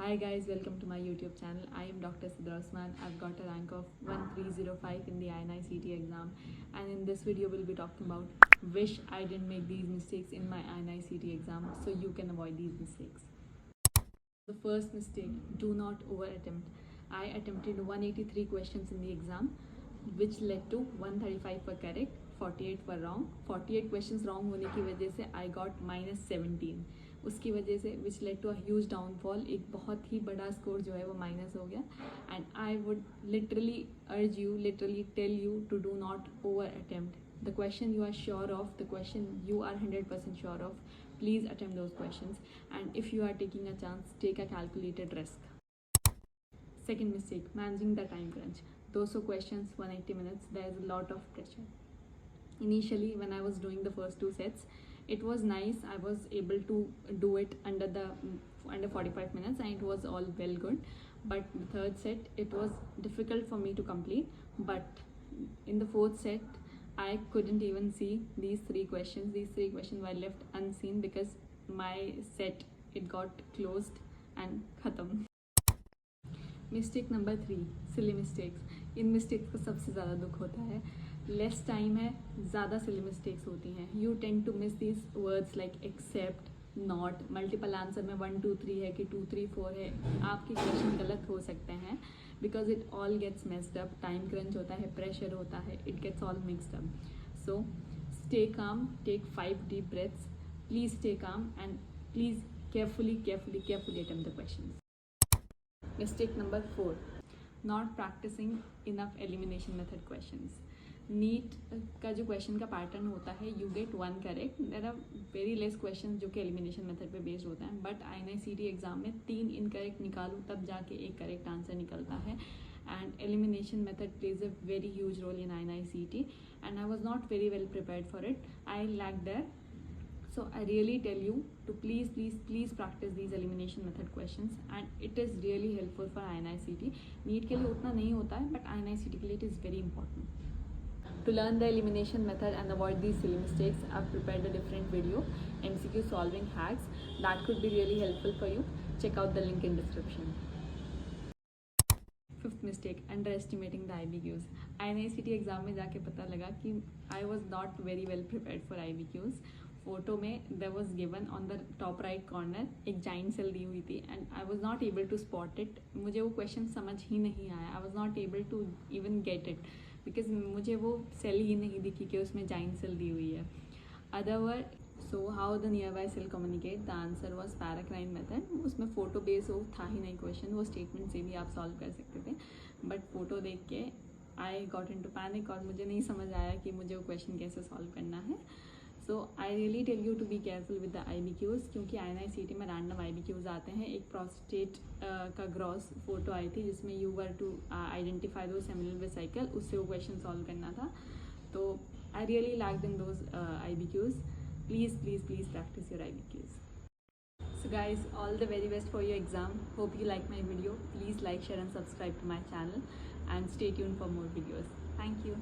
Hi guys, welcome to my YouTube channel. I am Dr. Sidra Osman. I've got a rank of 1305 in the INI-CET exam, and in this video we'll be talking about wish I didn't make these mistakes in my INI-CET exam so you can avoid these mistakes. The first mistake, do not over attempt. I attempted 183 questions in the exam, which led to 135 were correct, 48 were wrong. 48 questions wrong होने की वजह से I got -17. उसकी वजह से which led to a huge downfall, एक बहुत ही बड़ा स्कोर जो है वो माइनस हो गया. And I would literally urge you, literally tell you to do not over attempt. The question you are sure of, the question you are 100% sure of, please attempt those questions. And if you are taking a chance, take a calculated risk. Second mistake, managing the time crunch. 200 questions, 180 minutes, there is a lot of pressure. Initially, when I was doing the first two sets, it was nice. I was able to do it under 45 minutes and it was all well good. But the third set, it was difficult for me to complete. But in the fourth set, I couldn't even see these three questions. These three questions were left unseen because my set, it got closed and khatam. Mistake number 3, silly mistakes. In mistakes का सबसे ज़्यादा दुख होता है. Less time है, ज़्यादा सिली mistakes होती हैं. You tend to miss these words like except, not. Multiple answer में 1 2 3 है कि 2 3 4 है. आपके क्वेश्चन गलत हो सकते हैं because it all gets messed up. Time crunch होता है, प्रेशर होता है, it gets all mixed up. So stay calm, take 5 deep breaths. Please stay calm and please carefully attempt the questions. Mistake number 4, not practicing enough elimination method questions. NEET का जो question का pattern होता है, you get 1 correct. There are very less question जो कि elimination method पे based होता है. बट INI-CET एग्जाम में 3 इनकरेक्ट निकालूँ तब जाके एक करेक्ट आंसर निकलता है. And elimination method plays a very huge role in INI-CET and I was not very well prepared for it. I lack there. So I really tell you to please practice these elimination method questions and it is really helpful for INI-CET. NEET के लिए उतना नहीं होता है but INI-CET के लिए it is very important. To learn the elimination method and avoid these silly mistakes, I've prepared a different video, MCQ solving hacks, that could be really helpful for you. Check out the link in description. Fifth mistake, under estimating the IBQs. INI-CET exam में जाके पता लगा कि I was not very well prepared for IBQs. Photo में there was given on the top right corner एक giant cell दी हुई थी and I was not able to spot it. मुझे वो क्वेश्चन समझ ही नहीं आया. I was not able to even get it because मुझे वो सेल ही नहीं दिखी कि उसमें जाइंट सेल दी हुई है. Otherwise, so how the nearby cell communicate, the answer was paracrine method. उसमें फोटो बेस वो था ही नहीं क्वेश्चन, वो स्टेटमेंट से भी आप सॉल्व कर सकते थे. बट फोटो देख के I got into panic और मुझे नहीं समझ आया कि मुझे वो क्वेश्चन कैसे सॉल्व करना है. So I really tell you to be careful with the IBQs क्योंकि INI-CET में रैंडम IBQs आते हैं. एक प्रोस्टेट का ग्रॉस फोटो आई थी जिसमें यू वर टू आइडेंटिफाई दो सेमिनल वेसिकल, उससे वो क्वेश्चन सॉल्व करना था. तो I really lacked in those IBQs. Please practice your IBQs. So guys, all the very best for your exam. Hope you like my video. Please like, share and subscribe to my channel and stay tuned for more videos. Thank you.